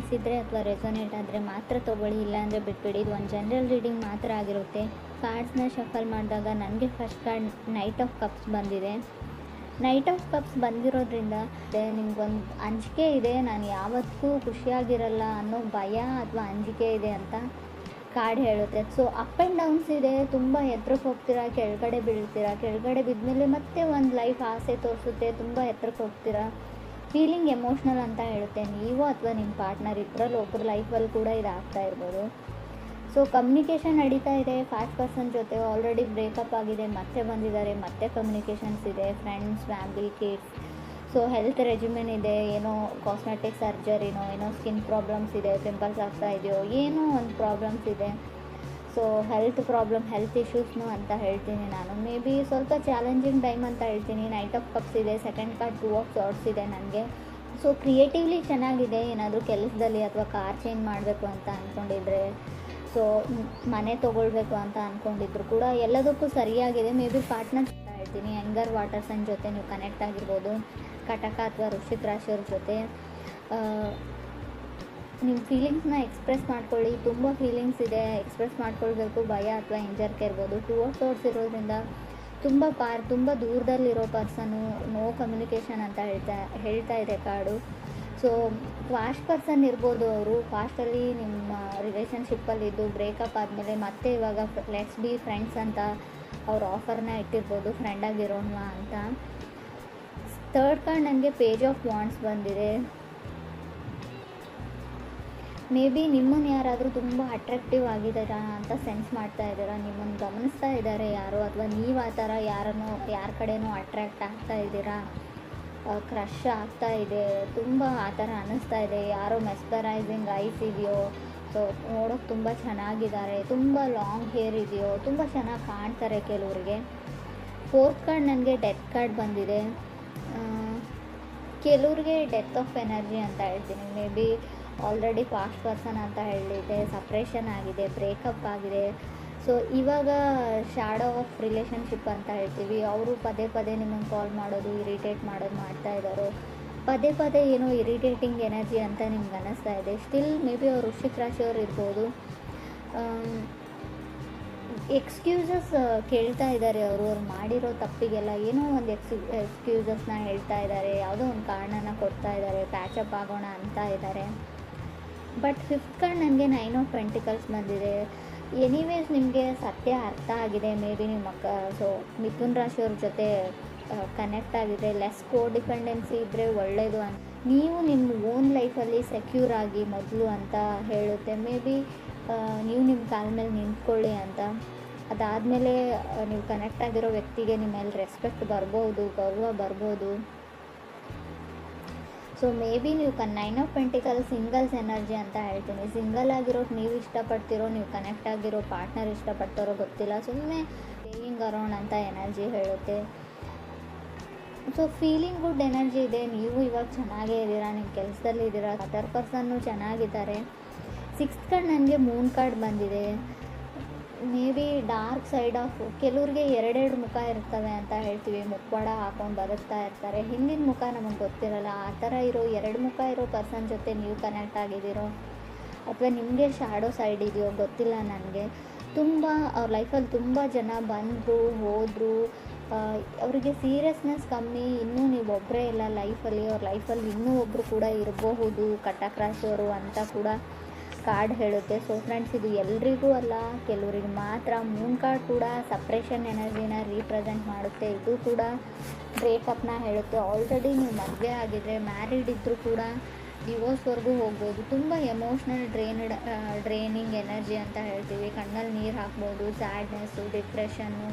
ಅನಿಸಿದರೆ ಅಥವಾ ರೆಸೊನೇಟ್ ಆದರೆ ಮಾತ್ರ ತೊಗೊಳ್ಳಿ, ಇಲ್ಲಾಂದರೆ ಬಿಟ್ಬಿಡಿ. ಇದು ಒಂದು ಜನರಲ್ ರೀಡಿಂಗ್ ಮಾತ್ರ ಆಗಿರುತ್ತೆ. ಕಾರ್ಡ್ಸ್ನ ಶಫಲ್ ಮಾಡಿದಾಗ ನನಗೆ first card knight of cups ಬಂದಿದೆ. ನೈಟ್ ಆಫ್ ಕಪ್ಸ್ ಬಂದಿರೋದ್ರಿಂದ ನಿಮ್ಗೊಂದು ಅಂಜಿಕೆ ಇದೆ, ನಾನು ಯಾವತ್ತೂ ಖುಷಿಯಾಗಿರಲ್ಲ ಅನ್ನೋ ಭಯ ಅಥವಾ ಅಂಜಿಕೆ ಇದೆ ಅಂತ ಕಾರ್ಡ್ ಹೇಳುತ್ತೆ. ಸೊ ಅಪ್ ಆ್ಯಂಡ್ ಡೌನ್ಸ್ ಇದೆ, ತುಂಬ ಎತ್ತರಕ್ಕೆ ಹೋಗ್ತೀರಾ, ಕೆಳಗಡೆ ಬೀಳ್ತೀರಾ, ಕೆಳಗಡೆ ಬಿದ್ಮೇಲೆ ಮತ್ತೆ ಒಂದು ಲೈಫ್ ಆಸೆ ತೋರಿಸುತ್ತೆ, ತುಂಬ ಎತ್ತರಕ್ಕೆ ಹೋಗ್ತೀರಾ. ಫೀಲಿಂಗ್ ಎಮೋಷ್ನಲ್ ಅಂತ ಹೇಳುತ್ತೆ. ನೀವು ಅಥವಾ ನಿಮ್ಮ ಪಾರ್ಟ್ನರ್ ಇಬ್ಬರಲ್ಲಿ ಒಬ್ಬರು ಲೈಫಲ್ಲಿ ಕೂಡ ಇದಾಗ್ತಾ ಇರ್ಬೋದು. ಸೊ ಕಮ್ಯುನಿಕೇಷನ್ ನಡೀತಾ ಇದೆ. 5 ಪರ್ಸನ್ ಜೊತೆ ಆಲ್ರೆಡಿ ಬ್ರೇಕಪ್ ಆಗಿದೆ, ಮತ್ತೆ ಬಂದಿದ್ದಾರೆ, ಮತ್ತೆ ಕಮ್ಯುನಿಕೇಷನ್ಸ್ ಇದೆ, friends, family, kids. So health regimen ಇದೆ, ಏನೋ ಕಾಸ್ಮೆಟಿಕ್ ಸರ್ಜರಿನೋ, ಏನೋ ಸ್ಕಿನ್ ಪ್ರಾಬ್ಲಮ್ಸ್ ಇದೆ, ಪಿಂಪಲ್ಸ್ ಆಗ್ತಾ ಇದೆಯೋ, ಏನೋ ಒಂದು ಪ್ರಾಬ್ಲಮ್ಸ್ ಇದೆ. ಸೊ ಹೆಲ್ತ್ ಇಶ್ಯೂಸ್ನು ಅಂತ ಹೇಳ್ತೀನಿ ನಾನು. ಮೇ ಬಿ ಸ್ವಲ್ಪ ಚಾಲೆಂಜಿಂಗ್ ಟೈಮ್ ಅಂತ ಹೇಳ್ತೀನಿ. ನೈಟ್ ಆಫ್ ಕಪ್ಸ್ ಇದೆ, ಸೆಕೆಂಡ್ ಕಾರ್ಡ್ 2 ಆಫ್ ಸಾರ್ಡ್ಸ್ ಇದೆ ನನಗೆ. ಸೊ ಕ್ರಿಯೇಟಿವ್ಲಿ ಚೆನ್ನಾಗಿದೆ. ಏನಾದರೂ ಕೆಲಸದಲ್ಲಿ ಅಥವಾ ಕಾರ್ ಚೇಂಜ್ ಮಾಡಬೇಕು ಅಂತ ಅಂದ್ಕೊಂಡಿದ್ರೆ, ಸೊ ಮನೆ ತೊಗೊಳ್ಬೇಕು ಅಂತ ಅಂದ್ಕೊಂಡಿದ್ರು ಕೂಡ ಎಲ್ಲದಕ್ಕೂ ಸರಿಯಾಗಿದೆ. ಮೇ ಬಿ ಪಾರ್ಟ್ನರ್ ಅಂತ ಹೇಳ್ತೀನಿ. ಯಂಗರ್ ವಾಟರ್ ಸೈನ್ ಜೊತೆ ನೀವು ಕನೆಕ್ಟ್ ಆಗಿರ್ಬೋದು. ಕಟಕ ಅಥವಾ ವೃಶ್ಚಿಕ ರಾಶಿಯವ್ರ ಜೊತೆ ನಿಮ್ಮ ಫೀಲಿಂಗ್ಸ್ನ ಎಕ್ಸ್ಪ್ರೆಸ್ ಮಾಡ್ಕೊಳ್ಳಿ. ತುಂಬ ಫೀಲಿಂಗ್ಸ್ ಇದೆ, ಎಕ್ಸ್ಪ್ರೆಸ್ ಮಾಡ್ಕೊಳ್ಬೇಕು. ಭಯ ಅಥವಾ ಹಿಂಜರಿಕೆ ಇರ್ಬೋದು. 2 ಆಫ್ ಸಾರ್ಡ್ಸ್ ಇರೋದ್ರಿಂದ ತುಂಬ ದೂರದಲ್ಲಿರೋ ಪರ್ಸನು, ನೋ ಕಮ್ಯುನಿಕೇಷನ್ ಅಂತ ಹೇಳ್ತಾ ಇದೆ ಕಾರ್ಡು. ಸೊ ಫಾಸ್ಟ್ ಪರ್ಸನ್ ಇರ್ಬೋದು. ಅವರು ಫಾಸ್ಟಲ್ಲಿ ನಿಮ್ಮ ರಿಲೇಷನ್ಶಿಪ್ಪಲ್ಲಿದ್ದು ಬ್ರೇಕಪ್ ಆದಮೇಲೆ ಮತ್ತೆ ಇವಾಗ ಲೆಟ್ಸ್ ಬಿ ಫ್ರೆಂಡ್ಸ್ ಅಂತ ಅವ್ರ ಆಫರ್ನ ಇಟ್ಟಿರ್ಬೋದು, ಫ್ರೆಂಡಾಗಿರೋಣ ಅಂತ. ಥರ್ಡ್ ಕಾರ್ಡ್ ನನಗೆ ಪೇಜ್ ಆಫ್ ವಾಂಡ್ಸ್ ಬಂದಿದೆ. ಮೇ ಬಿ ನಿಮ್ಮನ್ನು ಯಾರಾದರೂ ತುಂಬ ಅಟ್ರಾಕ್ಟಿವ್ ಆಗಿದ್ದೀರಾ ಅಂತ ಸೆನ್ಸ್ ಮಾಡ್ತಾ ಇದ್ದೀರಾ, ನಿಮ್ಮನ್ನು ಗಮನಿಸ್ತಾ ಇದ್ದಾರೆ ಯಾರೋ, ಅಥವಾ ನೀವು ಆ ಥರ ಯಾರ ಕಡೆನೋ ಅಟ್ರ್ಯಾಕ್ಟ್ ಆಗ್ತಾ ಇದ್ದೀರಾ, ಕ್ರಶ್ ಆಗ್ತಾ ಇದೆ, ತುಂಬ ಆ ಥರ ಅನ್ನಿಸ್ತಾ ಇದೆ. ಯಾರೋ ಮೆಸ್ಪರೈಸಿಂಗ್ ಐಸ್ ಇದೆಯೋ, ಸೊ ನೋಡೋಕೆ ತುಂಬ ಚೆನ್ನಾಗಿದ್ದಾರೆ, ತುಂಬ ಲಾಂಗ್ ಹೇರ್ ಇದೆಯೋ, ತುಂಬ ಚೆನ್ನಾಗಿ ಕಾಣ್ತಾರೆ ಕೆಲವರಿಗೆ. ಫೋರ್ತ್ ಕಾರ್ಡ್ ನನಗೆ ಡೆತ್ ಕಾರ್ಡ್ ಬಂದಿದೆ. ಕೆಲವ್ರಿಗೆ ಡೆತ್ ಆಫ್ ಎನರ್ಜಿ ಅಂತ ಹೇಳ್ತೀನಿ. May be already fast person ಅಂತ ಹೇಳಿದೆ, ಸಪ್ರೇಷನ್ ಆಗಿದೆ, ಬ್ರೇಕಪ್ ಆಗಿದೆ. ಸೊ ಇವಾಗ ಶ್ಯಾಡೋ ಆಫ್ ರಿಲೇಷನ್ಶಿಪ್ ಅಂತ ಹೇಳ್ತೀವಿ. ಅವರು ಪದೇ ನಿಮ್ಮನ್ನು ಕಾಲ್ ಮಾಡೋದು, ಇರಿಟೇಟ್ ಮಾಡೋದು ಮಾಡ್ತಾ ಇದ್ದಾರೋ, ಪದೇ ಏನೋ ಇರಿಟೇಟಿಂಗ್ ಎನರ್ಜಿ ಅಂತ ನಿಮ್ಗೆ ಅನ್ನಿಸ್ತಾ ಇದೆ. ಸ್ಟಿಲ್ ಮೇ ಬಿ ಅವ್ರು ವೃಶ್ಚಿಕ ರಾಶಿಯವ್ರು ಇರ್ಬೋದು. ಎಕ್ಸ್ಕ್ಯೂಸಸ್ ಕೇಳ್ತಾ ಇದ್ದಾರೆ. ಅವರು ಮಾಡಿರೋ ತಪ್ಪಿಗೆಲ್ಲ ಏನೋ ಒಂದು ಎಕ್ಸ್ಕ್ಯೂಸಸ್ನ ಹೇಳ್ತಾ ಇದ್ದಾರೆ, ಯಾವುದೋ ಒಂದು ಕಾರಣನ ಕೊಡ್ತಾ ಇದ್ದಾರೆ, ಪ್ಯಾಚಪ್ ಆಗೋಣ ಅಂತ ಇದ್ದಾರೆ. ಬಟ್ ಫಿಫ್ತ್ ಕಾರ್ಡ್ ನನಗೆ 9 ಆಫ್ ಪೆಂಟಿಕಲ್ಸ್ ಬಂದಿದೆ. ಎನಿವೇಸ್ ನಿಮಗೆ ಸತ್ಯ ಅರ್ಥ ಆಗಿದೆ. ಮೇ ಬಿ ನಿಮ್ಮ ಸೊ ಮಿಥುನ್ ರಾಶಿಯವ್ರ ಜೊತೆ ಕನೆಕ್ಟ್ ಆಗಿದ್ರೆ, ಲೆಸ್ ಕೋಡಿಪೆಂಡೆನ್ಸಿ ಇದ್ದರೆ ಒಳ್ಳೆಯದು ಅಂತ. ನೀವು ನಿಮ್ಮ ಓನ್ ಲೈಫಲ್ಲಿ ಸೆಕ್ಯೂರ್ ಆಗಿ ಮೊದಲು ಅಂತ ಹೇಳುತ್ತೆ. ಮೇ ಬಿ ನೀವು ನಿಮ್ಮ ಕಾಲ ಮೇಲೆ ನಿಂತ್ಕೊಳ್ಳಿ ಅಂತ. ಅದಾದಮೇಲೆ ನೀವು ಕನೆಕ್ಟ್ ಆಗಿರೋ ವ್ಯಕ್ತಿಗೆ ನಿಮ್ಮ ಮೇಲೆ ರೆಸ್ಪೆಕ್ಟ್ ಬರ್ಬೋದು, ಗೌರವ ಬರ್ಬೋದು. ಸೊ ಮೇ ಬಿ ನೀವು 9 ಆಫ್ ಪೆಂಟಿಕಲ್ ಸಿಂಗಲ್ಸ್ ಎನರ್ಜಿ ಅಂತ ಹೇಳ್ತೀನಿ. ಸಿಂಗಲ್ ಆಗಿರೋದು ನೀವು ಇಷ್ಟಪಡ್ತಿರೋ, ನೀವು ಕನೆಕ್ಟ್ ಆಗಿರೋ ಪಾರ್ಟ್ನರ್ ಇಷ್ಟಪಡ್ತಾರೋ ಗೊತ್ತಿಲ್ಲ, ಸುಮ್ಮನೆ ಬೇಯಿಂಗ್ ಅರೌಂಡ್ ಅಂತ ಎನರ್ಜಿ ಹೇಳುತ್ತೆ. ಸೊ ಫೀಲಿಂಗ್ ಗುಡ್ ಎನರ್ಜಿ ಇದೆ. ನೀವು ಇವಾಗ ಚೆನ್ನಾಗೇ ಇದ್ದೀರಾ, ನಿಮ್ಮ ಕೆಲಸದಲ್ಲಿ ಇದ್ದೀರಾ, ಅದರ್ ಪರ್ಸನ್ನು ಚೆನ್ನಾಗಿದ್ದಾರೆ. 6th ಕಾರ್ಡ್ ನನಗೆ ಮೂನ್ ಕಾರ್ಡ್ ಬಂದಿದೆ. May be dark side of ಕೆಲವ್ರಿಗೆ 2 ಮುಖ ಇರ್ತವೆ ಅಂತ ಹೇಳ್ತೀವಿ. ಮುಖವಾಡ ಹಾಕೊಂಡು ಬದುಕ್ತಾ ಇರ್ತಾರೆ, ಹಿಂದಿನ ಮುಖ ನಮಗೆ ಗೊತ್ತಿರಲ್ಲ. ಆ ಥರ ಇರೋ 2 ಮುಖ ಇರೋ ಪರ್ಸನ್ ಜೊತೆ ನೀವು ಕನೆಕ್ಟ್ ಆಗಿದ್ದೀರೋ, ಅಥವಾ ನಿಮಗೆ ಶ್ಯಾಡೋ ಸೈಡ್ ಇದೆಯೋ ಗೊತ್ತಿಲ್ಲ ನನಗೆ. ಅವ್ರ ಲೈಫಲ್ಲಿ ತುಂಬ ಜನ ಬಂದರು ಹೋದರು, ಅವರಿಗೆ ಸೀರಿಯಸ್ನೆಸ್ ಕಮ್ಮಿ. ಇನ್ನೂ ನೀವು ಒಬ್ಬರೇ ಇಲ್ಲ ಲೈಫಲ್ಲಿ, ಅವ್ರ ಲೈಫಲ್ಲಿ ಇನ್ನೂ ಒಬ್ಬರು ಕೂಡ ಇರಬಹುದು, ಕಟಕ ರಾಶಿಯವರು ಅಂತ ಕೂಡ ಕಾರ್ಡ್ ಹೇಳುತ್ತೆ. ಸೊ ಫ್ರೆಂಡ್ಸ್, ಇದು ಎಲ್ರಿಗೂ ಅಲ್ಲ, ಕೆಲವರಿಗೆ ಮಾತ್ರ. ಮೂನ್ ಕಾರ್ಡ್ ಕೂಡ ಸಪ್ರೇಷನ್ ಎನರ್ಜಿನ ರೀಪ್ರೆಸೆಂಟ್ ಮಾಡುತ್ತೆ. ಇದು ಕೂಡ ಬ್ರೇಕಪ್ನ ಹೇಳುತ್ತೆ. ಆಲ್ರೆಡಿ ನೀವು ಮದುವೆ ಆಗಿದ್ರೆ, ಮ್ಯಾರಿಡ್ ಇದ್ದರೂ ಕೂಡ ಡಿವೋರ್ಸ್ವರೆಗೂ ಹೋಗ್ಬೋದು. ತುಂಬ ಎಮೋಷ್ನಲ್ ಡ್ರೈನಿಂಗ್ ಎನರ್ಜಿ ಅಂತ ಹೇಳ್ತೀವಿ. ಕಣ್ಣಲ್ಲಿ ನೀರು ಹಾಕ್ಬೋದು, ಸ್ಯಾಡ್ನೆಸ್ಸು, ಡಿಪ್ರೆಷನ್ನು.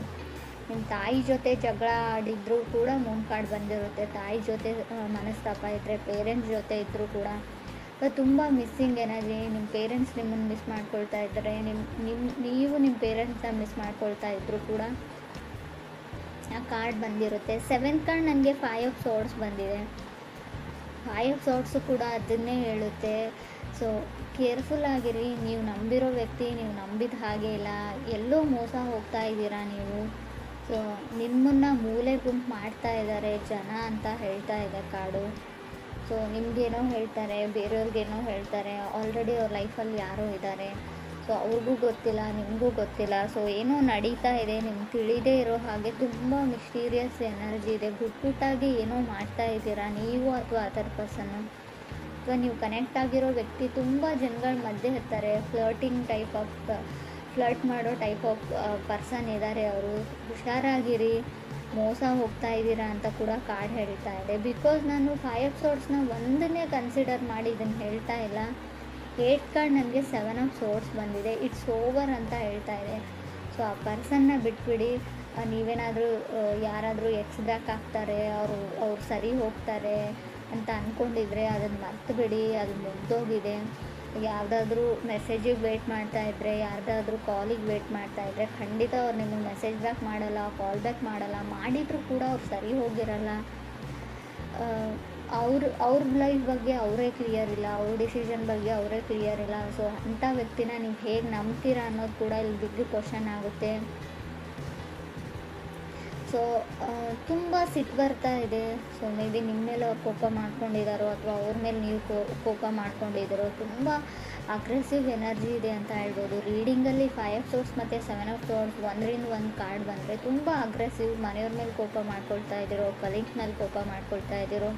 ನಿಮ್ಮ ತಾಯಿ ಜೊತೆ ಜಗಳ ಆಡಿದ್ರೂ ಕೂಡ ಮೂನ್ ಕಾರ್ಡ್ ಬಂದಿರುತ್ತೆ. ತಾಯಿ ಜೊತೆ ಮನಸ್ತಾಪ ಇದ್ದರೆ, ಪೇರೆಂಟ್ಸ್ ಜೊತೆ ಇದ್ದರೂ ಕೂಡ ತುಂಬ ಮಿಸ್ಸಿಂಗ್ ಎನರ್ಜಿ. ನಿಮ್ಮ ಪೇರೆಂಟ್ಸ್ ನಿಮ್ಮನ್ನು ಮಿಸ್ ಮಾಡ್ಕೊಳ್ತಾ ಇದ್ದರೆ, ನೀವು ನಿಮ್ಮ ಪೇರೆಂಟ್ಸ್ನ ಮಿಸ್ ಮಾಡ್ಕೊಳ್ತಾ ಇದ್ದರೂ ಕೂಡ ಆ ಕಾರ್ಡ್ ಬಂದಿರುತ್ತೆ. 7th ಕಾರ್ಡ್ ನನಗೆ 5 ಆಫ್ ಸಾರ್ಡ್ಸ್ ಬಂದಿದೆ. 5 ಆಫ್ ಸಾರ್ಡ್ಸು ಕೂಡ ಅದನ್ನೇ ಹೇಳುತ್ತೆ. ಸೊ ಕೇರ್ಫುಲ್ ಆಗಿರಿ. ನೀವು ನಂಬಿರೋ ವ್ಯಕ್ತಿ ನೀವು ನಂಬಿದ ಹಾಗೆ ಇಲ್ಲ, ಎಲ್ಲೋ ಮೋಸ ಹೋಗ್ತಾ ಇದ್ದೀರಾ ನೀವು. ಸೊ ನಿಮ್ಮನ್ನು ಮೂಲೆ ಗುಂಪು ಮಾಡ್ತಾ ಇದ್ದಾರೆ ಜನ ಅಂತ ಹೇಳ್ತಾ ಇದೆ ಕಾರ್ಡು. ಸೊ ನಿಮಗೇನೋ ಹೇಳ್ತಾರೆ, ಬೇರೆಯವ್ರಿಗೇನೋ ಹೇಳ್ತಾರೆ. ಆಲ್ರೆಡಿ ಅವ್ರ ಲೈಫಲ್ಲಿ ಯಾರೋ ಇದ್ದಾರೆ. ಸೊ ಅವ್ರಿಗೂ ಗೊತ್ತಿಲ್ಲ, ನಿಮಗೂ ಗೊತ್ತಿಲ್ಲ. ಸೊ ಏನೋ ನಡೀತಾ ಇದೆ, ನಿಮ್ಗೆ ತಿಳಿದೇ ಇರೋ ಹಾಗೆ ತುಂಬ ಮಿಸ್ಟೀರಿಯಸ್ ಎನರ್ಜಿ ಇದೆ. ಗುಟ್ಟಾಗಿ ಏನೋ ಮಾಡ್ತಾ ಇದ್ದೀರಾ ನೀವು ಅಥವಾ ಅದರ್ ಪರ್ಸನ್ನು, ಅಥವಾ ನೀವು ಕನೆಕ್ಟ್ ಆಗಿರೋ ವ್ಯಕ್ತಿ ತುಂಬ ಜನಗಳ ಮಧ್ಯೆ ಇರ್ತಾರೆ. ಫ್ಲರ್ಟ್ ಮಾಡೋ ಟೈಪ್ ಆಫ್ ಪರ್ಸನ್ ಇದ್ದಾರೆ ಅವರು. ಹುಷಾರಾಗಿರಿ, ಮೋಸ ಹೋಗ್ತಾ ಇದ್ದೀರಾ ಅಂತ ಕೂಡ ಕಾರ್ಡ್ ಹೇಳ್ತಾ ಇದೆ. ಬಿಕಾಸ್ ನಾನು 5 ಆಫ್ ಸೋರ್ಡ್ಸ್ನ ಒಂದನ್ನೇ ಕನ್ಸಿಡರ್ ಮಾಡಿ ಇದನ್ನು ಹೇಳ್ತಾ ಇಲ್ಲ. 8 ಕಾರ್ಡ್ ನನಗೆ 7 ಆಫ್ ಸೋರ್ಡ್ಸ್ ಬಂದಿದೆ. ಇಟ್ಸ್ ಓವರ್ ಅಂತ ಹೇಳ್ತಾ ಇದೆ. ಸೊ ಆ ಪರ್ಸನ್ನ ಬಿಟ್ಬಿಡಿ. ನೀವೇನಾದರೂ ಯಾರಾದರೂ ಎಕ್ಸ್ ಬ್ಯಾಕ್ ಆಗ್ತಾರೆ, ಅವ್ರು ಸರಿ ಹೋಗ್ತಾರೆ ಅಂತ ಅಂದ್ಕೊಂಡಿದ್ರೆ ಅದನ್ನು ಮರ್ತುಬಿಡಿ. ಅದು ಮುಗ್ದೋಗಿದೆ. ಯಾವುದಾದ್ರೂ ಮೆಸೇಜಿಗೆ ವೆಯ್ಟ್ ಮಾಡ್ತಾಯಿದ್ರೆ, ಯಾರ್ದಾದ್ರೂ ಕಾಲಿಗೆ ವೆಯ್ಟ್ ಮಾಡ್ತಾಯಿದ್ರೆ ಖಂಡಿತ ಅವ್ರು ನಿಮಗೆ ಮೆಸೇಜ್ ಬ್ಯಾಕ್ ಮಾಡಲ್ಲ, ಕಾಲ್ ಬ್ಯಾಕ್ ಮಾಡಲ್ಲ. ಮಾಡಿದರೂ ಕೂಡ ಅವ್ರು ಸರಿ ಹೋಗಿರಲ್ಲ. ಅವ್ರ ಲೈಫ್ ಬಗ್ಗೆ ಅವರೇ ಕ್ಲಿಯರ್ ಇಲ್ಲ, ಅವ್ರ ಡಿಸಿಷನ್ ಬಗ್ಗೆ ಅವರೇ ಕ್ಲಿಯರ್ ಇಲ್ಲ. ಸೊ ಅಂಥ ವ್ಯಕ್ತಿನ ನೀವು ಹೇಗೆ ನಂಬ್ತೀರಾ ಅನ್ನೋದು ಕೂಡ ಇಲ್ಲಿ ಬಿಗ್ ಕ್ವಶನ್ ಆಗುತ್ತೆ. ಸೊ ತುಂಬ ಸಿಟ್ಟು ಬರ್ತಾ ಇದೆ. ಸೊ ಮೇ ಬಿ ನಿಮ್ಮ ಮೇಲೆ ಅವ್ರು ಕೋಪ ಮಾಡ್ಕೊಂಡಿದ್ದಾರೋ ಅಥವಾ ಅವ್ರ ಮೇಲೆ ನೀವು ಕೋಪ ಮಾಡ್ಕೊಂಡಿದ್ದಾರೋ. ತುಂಬ ಅಗ್ರೆಸಿವ್ ಎನರ್ಜಿ ಇದೆ ಅಂತ ಹೇಳ್ಬೋದು. ರೀಡಿಂಗಲ್ಲಿ 5 ಆಫ್ ಸೋರ್ಡ್ಸ್ ಮತ್ತು 7 ಆಫ್ ಸೋರ್ಡ್ಸ್ ಒಂದರಿಂದ ಒಂದು ಕಾರ್ಡ್ ಬಂದರೆ ತುಂಬ ಅಗ್ರೆಸಿವ್. ಮನೆಯವ್ರ ಮೇಲೆ ಕೋಪ ಮಾಡ್ಕೊಳ್ತಾ ಇದ್ದೀರೋ, ಕಲೀಗ್ಸ್ ಮೇಲೆ ಕೋಪ ಮಾಡ್ಕೊಳ್ತಾ ಇದ್ದೀರೋ.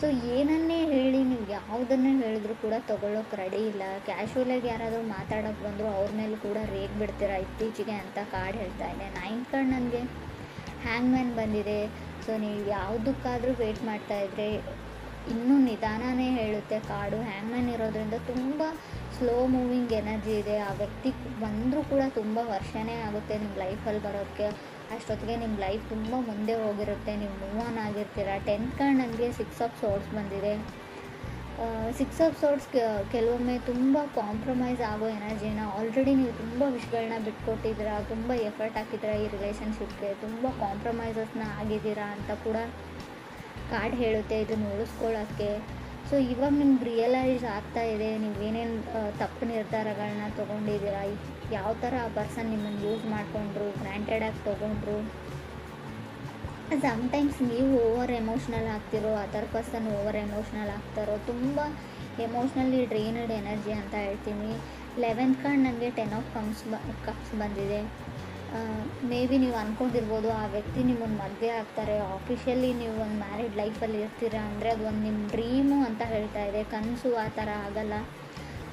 ಸೊ ಏನನ್ನೇ ಹೇಳಿ, ನೀವು ಯಾವುದನ್ನೇ ಹೇಳಿದ್ರು ಕೂಡ ತೊಗೊಳ್ಳೋಕೆ ರೆಡಿ ಇಲ್ಲ. ಕ್ಯಾಶುವಲಾಗಿ ಯಾರಾದರೂ ಮಾತಾಡೋಕ್ಕೆ ಬಂದರೂ ಅವ್ರ ಮೇಲೆ ಕೂಡ ರೇಗ್ ಬಿಡ್ತೀರಾ ಇತ್ತೀಚೆಗೆ ಅಂತ ಕಾರ್ಡ್ ಹೇಳ್ತಾ ಇದೆ. 9th ಕಾರ್ಡ್ ನನಗೆ ಹ್ಯಾಂಗ್ಮ್ಯಾನ್ ಬಂದಿದೆ. ಸೊ ನೀವು ಯಾವುದಕ್ಕಾದರೂ ವೆಯ್ಟ್ ಮಾಡ್ತಾಯಿದ್ರೆ ಇನ್ನೂ ನಿಧಾನನೇ ಹೇಳುತ್ತೆ ಕಾರ್ಡು. ಹ್ಯಾಂಗ್ಮ್ಯಾನ್ ಇರೋದ್ರಿಂದ ತುಂಬ ಸ್ಲೋ ಮೂವಿಂಗ್ ಎನರ್ಜಿ ಇದೆ. ಆ ವ್ಯಕ್ತಿ ಬಂದರೂ ಕೂಡ ತುಂಬ ವರ್ಷನೇ ಆಗುತ್ತೆ ನಿಮ್ಮ ಲೈಫಲ್ಲಿ ಬರೋಕ್ಕೆ. ಅಷ್ಟೊತ್ತಿಗೆ ನಿಮ್ಮ ಲೈಫ್ ತುಂಬ ಮುಂದೆ ಹೋಗಿರುತ್ತೆ, ನೀವು ಮೂವ್ ಆನ್ ಆಗಿರ್ತೀರ. 10th ಕಾರ್ಡ್ ನನಗೆ 6 ಆಫ್ ಸೋರ್ಡ್ಸ್ ಬಂದಿದೆ. 6 ಆಫ್ ಸೋರ್ಡ್ಸ್ ಕೆಲವೊಮ್ಮೆ ತುಂಬ ಕಾಂಪ್ರಮೈಸ್ ಆಗೋ ಎನರ್ಜಿನ, ಆಲ್ರೆಡಿ ನೀವು ತುಂಬ ವಿಷಯಗಳನ್ನ ಬಿಟ್ಕೊಟ್ಟಿದ್ದೀರಾ, ತುಂಬ ಎಫರ್ಟ್ ಹಾಕಿದ್ದೀರಾ ಈ ರಿಲೇಷನ್ಶಿಪ್ಗೆ, ತುಂಬ ಕಾಂಪ್ರಮೈಸಸ್ನ ಆಗಿದ್ದೀರಾ ಅಂತ ಕೂಡ ಕಾರ್ಡ್ ಹೇಳುತ್ತೆ ಇದನ್ನು ಉಳಿಸ್ಕೊಳ್ಳೋಕ್ಕೆ. ಸೊ ಇವಾಗ ನಿಮ್ಗೆ ರಿಯಲೈಸ್ ಆಗ್ತಾ ಇದೆ ನೀವೇನೇನು ತಪ್ಪು ನಿರ್ಧಾರಗಳನ್ನ ತೊಗೊಂಡಿದ್ದೀರಾ, ಯಾವ ಥರ ಆ ಪರ್ಸನ್ ನಿಮ್ಮನ್ನು ಯೂಸ್ ಮಾಡಿಕೊಂಡ್ರು, ಗ್ರ್ಯಾಂಟೆಡಾಗಿ ತೊಗೊಂಡ್ರು. ಸಮ್ಟೈಮ್ಸ್ ನೀವು ಓವರ್ ಎಮೋಷ್ನಲ್ ಆಗ್ತಿರೋ, ಅದರ್ ಪರ್ಸನ್ ಓವರ್ ಎಮೋಷ್ನಲ್ ಆಗ್ತಾರೋ. ತುಂಬ ಎಮೋಷ್ನಲಿ ಡ್ರೈನಡ್ ಎನರ್ಜಿ ಅಂತ ಹೇಳ್ತೀನಿ. 11th ಕಾರ್ಡ್ ನನಗೆ 10 ಆಫ್ ಕಪ್ಸ್ ಬಂದಿದೆ. ಮೇ ಬಿ ನೀವು ಅಂದ್ಕೊಂಡಿರ್ಬೋದು ಆ ವ್ಯಕ್ತಿ ನಿಮ್ಮನ್ನು ಮದುವೆ ಆಗ್ತಾರೆ, ಆಫಿಷಿಯಲಿ ನೀವು ಒಂದು ಮ್ಯಾರಿಡ್ ಲೈಫಲ್ಲಿ ಇರ್ತೀರಾ ಅಂದರೆ ಅದು ಒಂದು ನಿಮ್ಮ ಡ್ರೀಮು ಅಂತ ಹೇಳ್ತಾ ಇದೆ. ಕನಸು ಆ ಥರ ಆಗಲ್ಲ.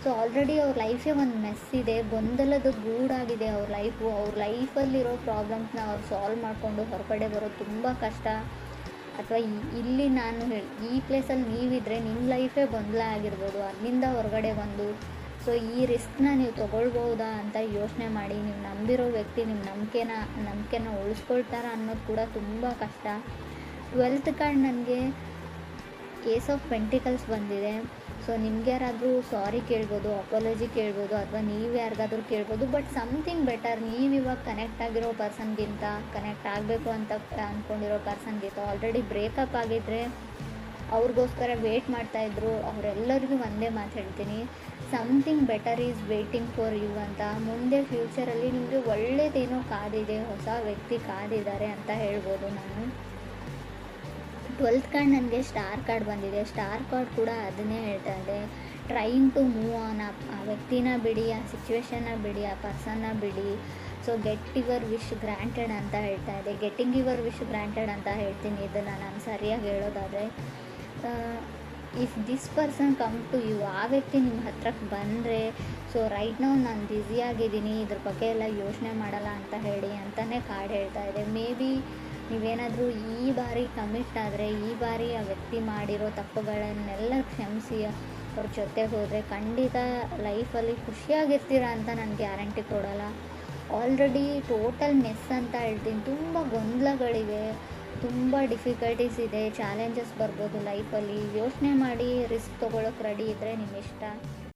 ಸೊ ಆಲ್ರೆಡಿ ಅವ್ರ ಲೈಫೇ ಒಂದು ಮೆಸ್ ಇದೆ, ಗೊಂದಲದ ಗೂಡಾಗಿದೆ ಅವ್ರ ಲೈಫು. ಅವ್ರ ಲೈಫಲ್ಲಿರೋ ಪ್ರಾಬ್ಲಮ್ಸ್ನ ಅವ್ರು ಸಾಲ್ವ್ ಮಾಡಿಕೊಂಡು ಹೊರಗಡೆ ಬರೋದು ತುಂಬ ಕಷ್ಟ. ಅಥವಾ ಇಲ್ಲಿ ನಾನು ಈ ಪ್ಲೇಸಲ್ಲಿ ನೀವಿದ್ರೆ ನಿಮ್ಮ ಲೈಫೇ ಗೊಂದಲ ಆಗಿರ್ಬೋದು, ಅಲ್ಲಿಂದ ಹೊರಗಡೆ ಬಂದು ಸೊ ಈ ರಿಸ್ಕ್ನ ನೀವು ತೊಗೊಳ್ಬೋದಾ ಅಂತ ಯೋಚನೆ ಮಾಡಿ. ನೀವು ನಂಬಿರೋ ವ್ಯಕ್ತಿ ನಿಮ್ಮ ನಂಬಿಕೆನ ಉಳಿಸ್ಕೊಳ್ತಾರ ಅನ್ನೋದು ಕೂಡ ತುಂಬ ಕಷ್ಟ. 12th ಕಾರ್ಡ್ ನನಗೆ ಏಸ್ ಆಫ್ ಪೆಂಟಿಕಲ್ಸ್ ಬಂದಿದೆ. ಸೊ ನಿಮ್ಗೆ ಯಾರಾದರೂ ಸಾರಿ ಕೇಳ್ಬೋದು, ಅಪಾಲಜಿ ಕೇಳ್ಬೋದು, ಅಥವಾ ನೀವು ಯಾರಿಗಾದ್ರೂ ಕೇಳ್ಬೋದು. But something better. ನೀವು ಇವಾಗ ಕನೆಕ್ಟ್ ಆಗಿರೋ ಪರ್ಸನ್ಗಿಂತ, ಕನೆಕ್ಟ್ ಆಗಬೇಕು ಅಂತ ಅಂದ್ಕೊಂಡಿರೋ ಪರ್ಸನ್ಗಿಂತ ಆಲ್ರೆಡಿ ಬ್ರೇಕಪ್ ಆಗಿದ್ದರೆ ಅವ್ರಿಗೋಸ್ಕರ ವೇಟ್ ಮಾಡ್ತಾಯಿದ್ರು. ಅವರೆಲ್ಲರಿಗೂ ಒಂದೇ ಮಾತು ಹೇಳ್ತೀನಿ, something better is waiting for you ಅಂತ. ಮುಂದೆ ಫ್ಯೂಚರಲ್ಲಿ ನಿಮಗೆ ಒಳ್ಳೆಯದೇನೋ ಕಾದಿದೆ, ಹೊಸ ವ್ಯಕ್ತಿ ಕಾದಿದ್ದಾರೆ ಅಂತ ಹೇಳ್ಬೋದು ನಾನು. 12th ಕಾರ್ಡ್ ನನಗೆ ಸ್ಟಾರ್ ಕಾರ್ಡ್ ಬಂದಿದೆ. ಸ್ಟಾರ್ ಕಾರ್ಡ್ ಕೂಡ ಅದನ್ನೇ ಹೇಳ್ತಾ ಇದೆ, ಟ್ರೈನ್ ಟು ಮೂವ್ ಆನ್. ಆ ವ್ಯಕ್ತಿನ ಬಿಡಿ, ಆ ಸಿಚುವೇಶನ್ನ ಬಿಡಿ, ಆ ಪರ್ಸನ್ನ ಬಿಡಿ. So get your wish granted ಅಂತ ಹೇಳ್ತಾ ಇದೆ. ಗೆಟ್ಟಿಂಗ್ ಯುವರ್ ವಿಶ್ ಗ್ರ್ಯಾಂಟೆಡ್ ಅಂತ ಹೇಳ್ತೀನಿ ಇದನ್ನು ನಾನು ಸರಿಯಾಗಿ ಹೇಳೋದಾದರೆ. If this person come to you, ಆ ವ್ಯಕ್ತಿ ನಿಮ್ಮ ಹತ್ರಕ್ಕೆ ಬಂದರೆ, ಸೊ ರೈಟ್ ನಾವು ನಾನು ಬ್ಯುಸಿಯಾಗಿದ್ದೀನಿ, ಇದ್ರ ಬಗ್ಗೆ ಎಲ್ಲ ಯೋಚನೆ ಮಾಡಲ್ಲ ಅಂತ ಹೇಳಿ ಅಂತಲೇ ಕಾರ್ಡ್ ಹೇಳ್ತಾ ಇದೆ. ಮೇ ಬಿ ನೀವೇನಾದರೂ ಈ ಬಾರಿ ಕಮಿಟ್ ಆದರೆ, ಈ ಬಾರಿ ಆ ವ್ಯಕ್ತಿ ಮಾಡಿರೋ ತಪ್ಪುಗಳನ್ನೆಲ್ಲ ಕ್ಷಮಿಸಿ ಅವ್ರ ಜೊತೆಗೆ ಹೋದರೆ ಖಂಡಿತ ಲೈಫಲ್ಲಿ ಖುಷಿಯಾಗಿರ್ತೀರ ಅಂತ ನಾನು ಗ್ಯಾರಂಟಿ ಕೊಡೋಲ್ಲ. ಆಲ್ರೆಡಿ ಟೋಟಲ್ ಮೆಸ್ ಅಂತ ಹೇಳ್ತೀನಿ. ತುಂಬ ಗೊಂದಲಗಳಿವೆ, ತುಂಬ ಡಿಫಿಕಲ್ಟೀಸ್ ಇದೆ, ಚಾಲೆಂಜಸ್ ಬರ್ಬೋದು ಲೈಫಲ್ಲಿ. ಯೋಚನೆ ಮಾಡಿ ರಿಸ್ಕ್ ತೊಗೊಳಕ್ಕೆ ರೆಡಿ ಇದ್ದರೆ ನಿಮ್ಮ ಇಷ್ಟ.